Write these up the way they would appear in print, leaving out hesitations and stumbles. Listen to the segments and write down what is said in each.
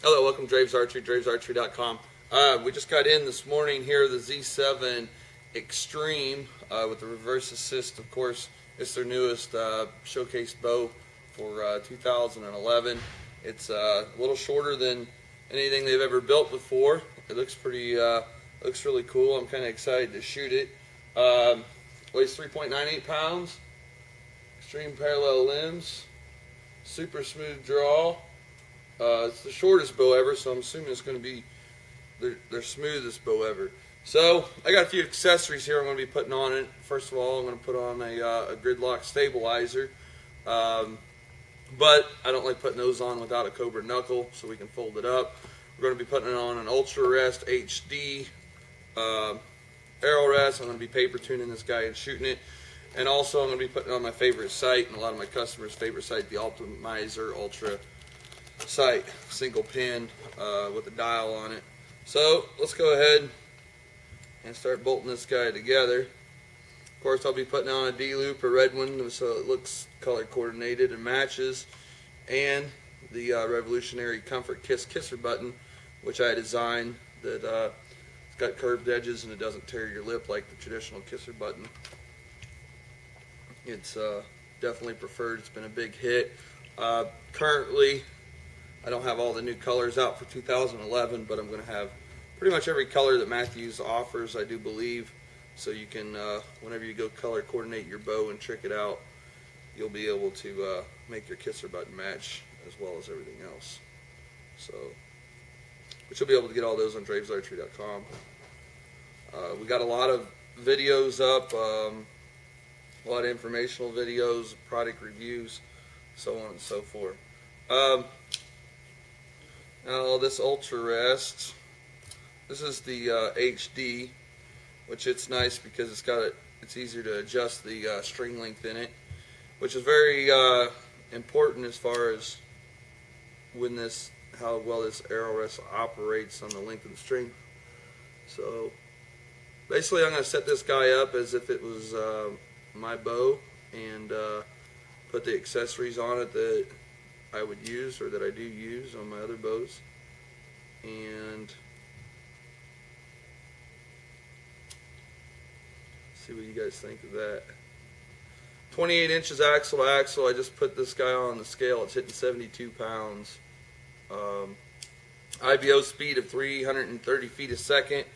Hello, welcome to Draves Archery, dravesarchery.com. We just got in this morning here the Z7 Xtreme with the reverse assist. Of course, it's their newest showcase bow for 2011. It's a little shorter than anything they've ever built before. It looks looks really cool. I'm kind of excited to shoot it. Weighs 3.98 pounds. Extreme parallel limbs. Super smooth draw. It's the shortest bow ever, so I'm assuming it's going to be their smoothest bow ever. So I got a few accessories here I'm going to be putting on it. First of all, I'm going to put on a gridlock stabilizer, but I don't like putting those on without a cobra knuckle, so we can fold it up. We're going to be putting it on an Ultra Rest HD arrow rest. I'm going to be paper tuning this guy and shooting it. And also I'm going to be putting it on my favorite sight and a lot of my customers' favorite sight, the Optimizer Ultra sight, single pin with a dial on it. So let's go ahead and start bolting this guy together. Of course, I'll be putting on a D-loop, a red one, so it looks color coordinated and matches, and the revolutionary Comfort Kisser button, which I designed, that it's got curved edges and it doesn't tear your lip like the traditional kisser button. It's definitely preferred. It's been a big hit. Currently, I don't have all the new colors out for 2011, but I'm going to have pretty much every color that Mathews offers, I do believe. So you can, whenever you go color coordinate your bow and trick it out, you'll be able to make your kisser button match as well as everything else. So, but you'll be able to get all those on dravesarchery.com. We got a lot of videos up, a lot of informational videos, product reviews, so on and so forth. Now this Ultra Rest, this is the HD, which it's nice because it's easier to adjust the string length in it, which is very important as far as how well this arrow rest operates on the length of the string. So basically I'm going to set this guy up as if it was my bow and put the accessories on it that I would use, or that I do use on my other bows, and see what you guys think of that. 28 inches axle to axle. I just put this guy on the scale. It's hitting 72 pounds. IBO speed of 330 feet a second,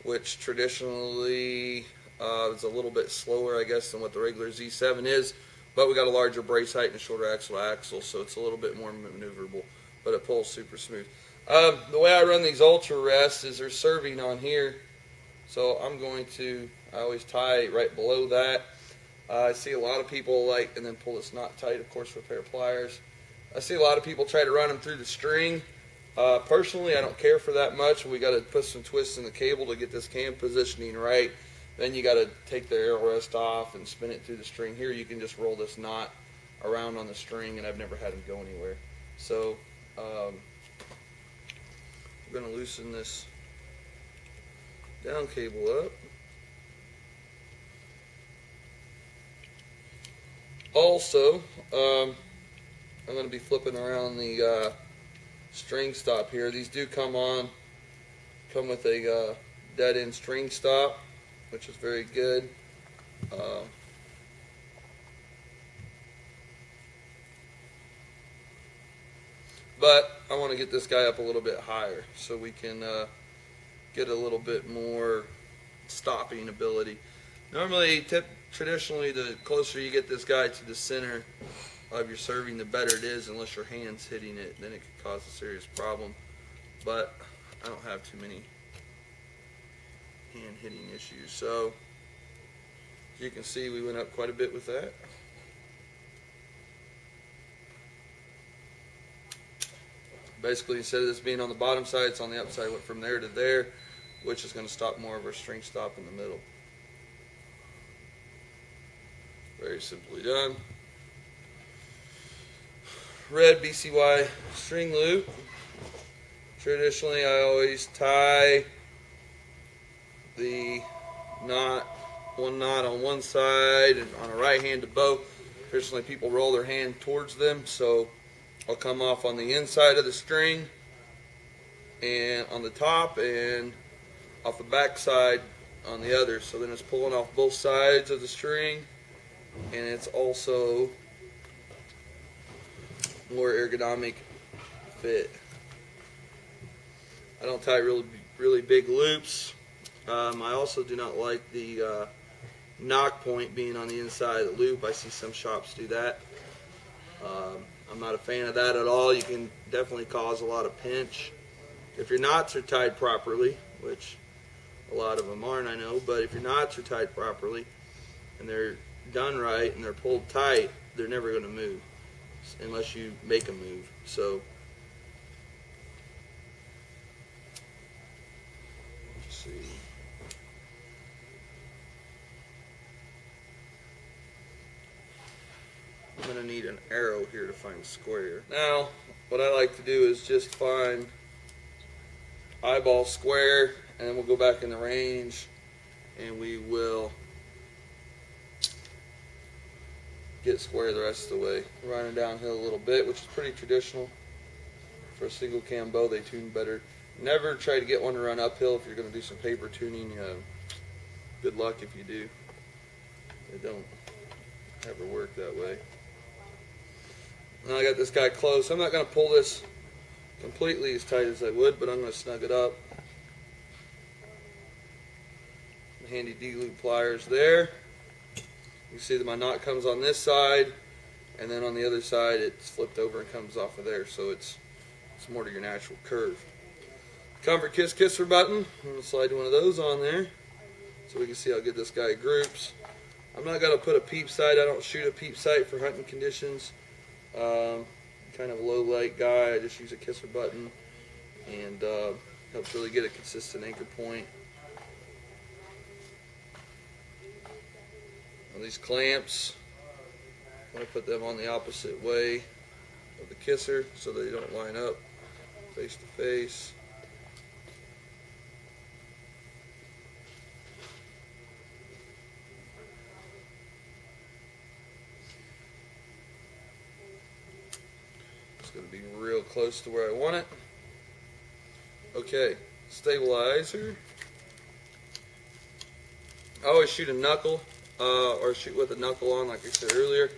which traditionally is a little bit slower, I guess, than what the regular Z7 is. But we got a larger brace height and a shorter axle to axle, so it's a little bit more maneuverable, but it pulls super smooth. The way I run these Ultra Rests is there's serving on here, so I always tie right below that. I see a lot of people and then pull this knot tight, of course, with a pair of pliers. I see a lot of people try to run them through the string. Personally, I don't care for that much. We got to put some twists in the cable to get this cam positioning right. Then you got to take the arrow rest off and spin it through the string. Here you can just roll this knot around on the string, and I've never had them go anywhere. So we're going to loosen this down cable up. Also, I'm going to be flipping around the string stop here. These do come with a dead end string stop, which is very good. But I want to get this guy up a little bit higher so we can get a little bit more stopping ability. Traditionally, the closer you get this guy to the center of your serving, the better it is, unless your hand's hitting it. Then it could cause a serious problem. But I don't have too many hand hitting issues. So as you can see, we went up quite a bit with that. Basically, instead of this being on the bottom side, it's on the upside. Went from there to there, which is going to stop more of our string stop in the middle. Very simply done. Red BCY string loop. Traditionally, I always tie the one knot on one side and on a right-handed bow. Traditionally, people roll their hand towards them, so I'll come off on the inside of the string and on the top and off the back side on the other. So then it's pulling off both sides of the string, and it's also more ergonomic fit. I don't tie really big loops. I also do not like the knock point being on the inside of the loop. I see some shops do that. I'm not a fan of that at all. You can definitely cause a lot of pinch if your knots are tied properly, which a lot of them aren't, I know, but if your knots are tied properly and they're done right and they're pulled tight, they're never going to move unless you make them move. So let's see. I'm going to need an arrow here to find square. Now, what I like to do is just find eyeball square, and then we'll go back in the range and we will get square the rest of the way. Running downhill a little bit, which is pretty traditional. For a single cam bow, they tune better. Never try to get one to run uphill if you're going to do some paper tuning. Good luck if you do. It don't ever work that way. Now I got this guy close. I'm not going to pull this completely as tight as I would, but I'm going to snug it up. Handy D-loop pliers there. You see that my knot comes on this side, and then on the other side it's flipped over and comes off of there, so it's more to your natural curve. Comfort kisser button. I'm going to slide one of those on there so we can see how good this guy groups. I'm not going to put a peep sight. I don't shoot a peep sight for hunting conditions. Kind of a low light guy. I just use a kisser button, and helps really get a consistent anchor point. On these clamps, I'm going to put them on the opposite way of the kisser so they don't line up face to face. It's going to be real close to where I want it. Okay, stabilizer. I always shoot a knuckle. Or shoot with a knuckle on, like I said earlier,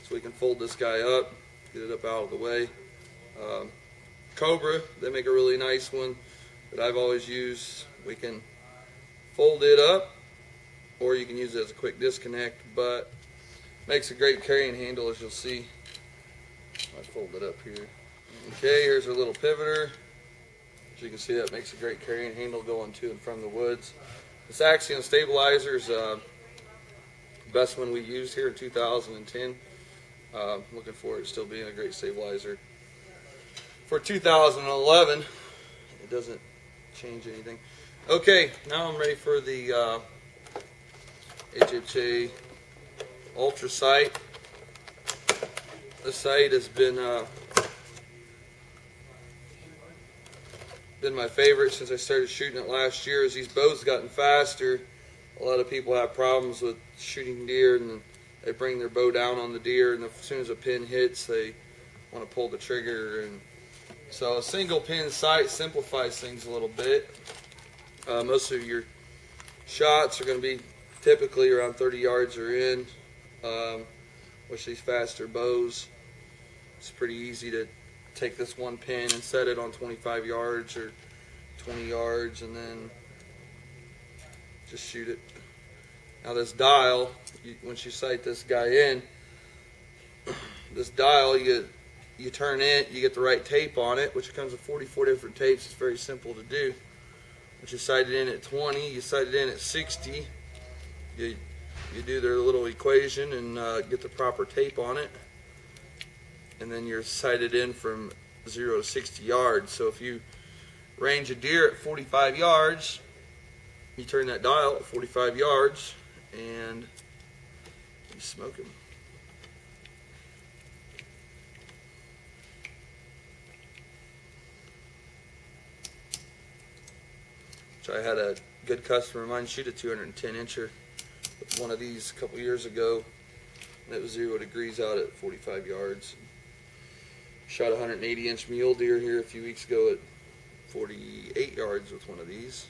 so we can fold this guy up, get it up out of the way. Cobra, they make a really nice one that I've always used. We can fold it up, or you can use it as a quick disconnect, but makes a great carrying handle, as you'll see. I fold it up here. Okay, here's our little pivoter. As you can see, that makes a great carrying handle going to and from the woods. This Axiom stabilizer is best one we used here in 2010. Looking forward to still being a great stabilizer. For 2011, it doesn't change anything. Okay, now I'm ready for the HHA Ultra sight. This sight has been my favorite since I started shooting it last year. As these bows have gotten faster, a lot of people have problems with shooting deer, and they bring their bow down on the deer, and as soon as a pin hits, they want to pull the trigger. And so a single pin sight simplifies things a little bit. Most of your shots are going to be typically around 30 yards or in. With these faster bows, it's pretty easy to take this one pin and set it on 25 yards or 20 yards and then just shoot it. Now this dial, once you sight this guy in, this dial, you turn it, you get the right tape on it, which comes with 44 different tapes. It's very simple to do. Once you sight it in at 20, you sight it in at 60, you do their little equation and get the proper tape on it, and then you're sighted in from 0 to 60 yards. So if you range a deer at 45 yards, you turn that dial at 45 yards and you smoke him. So I had a good customer of mine shoot a 210 incher with one of these a couple years ago, and it was 0 degrees out at 45 yards. Shot a 180 inch mule deer here a few weeks ago at 48 yards with one of these.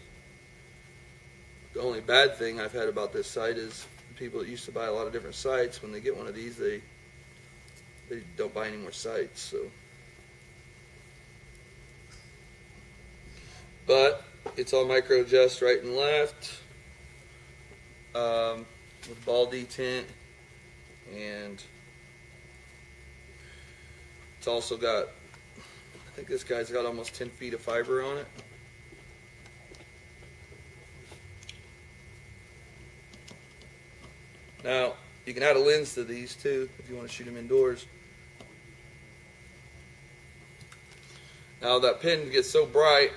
The only bad thing I've had about this sight is people that used to buy a lot of different sights, when they get one of these, they don't buy any more sights. So, but it's all micro adjust right and left, with ball detent, and it's also got, I think this guy's got almost 10 feet of fiber on it. Now, you can add a lens to these too if you want to shoot them indoors. Now, that pin gets so bright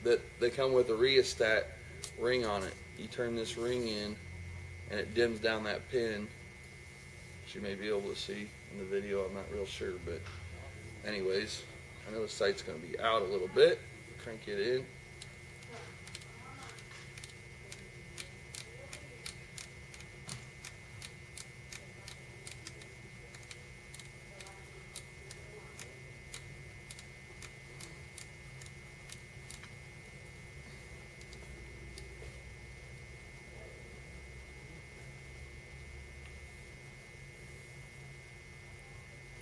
that they come with a rheostat ring on it. You turn this ring in and it dims down that pin, which you may be able to see in the video. I'm not real sure, but anyways, I know the sight's going to be out a little bit. Crank it in.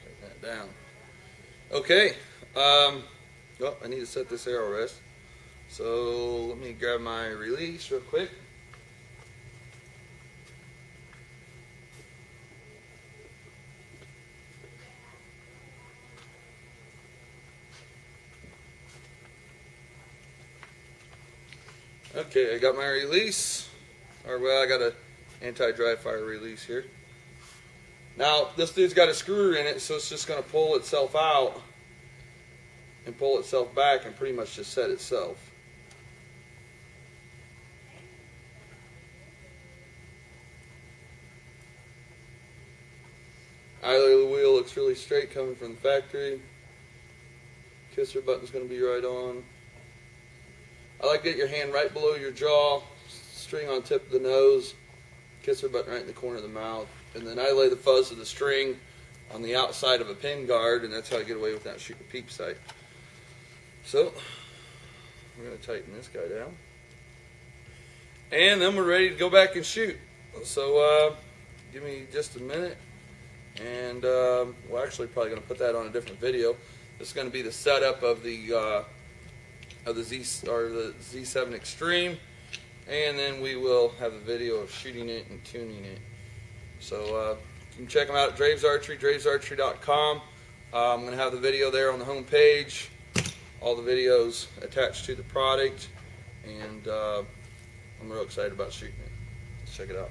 Take that down. Okay. Well, I need to set this arrow rest. So let me grab my release real quick. Okay, I got my release. Or well, I got a anti-dry fire release here. Now, this dude's got a screw in it, so it's just going to pull itself out and pull itself back and pretty much just set itself. Idler of the wheel looks really straight coming from the factory. Kisser button's going to be right on. I like to get your hand right below your jaw, string on tip of the nose, kisser button right in the corner of the mouth, and then I lay the fuzz of the string on the outside of a pin guard, and that's how I get away without shooting a peep sight. So, we're going to tighten this guy down. And then we're ready to go back and shoot. So, give me just a minute, and we're actually probably going to put that on a different video. This is going to be the setup of the Z7 Xtreme, and then we will have a video of shooting it and tuning it. So you can check them out at Draves Archery, dravesarchery.com. I'm going to have the video there on the home page, all the videos attached to the product, and I'm real excited about shooting it. Let's check it out.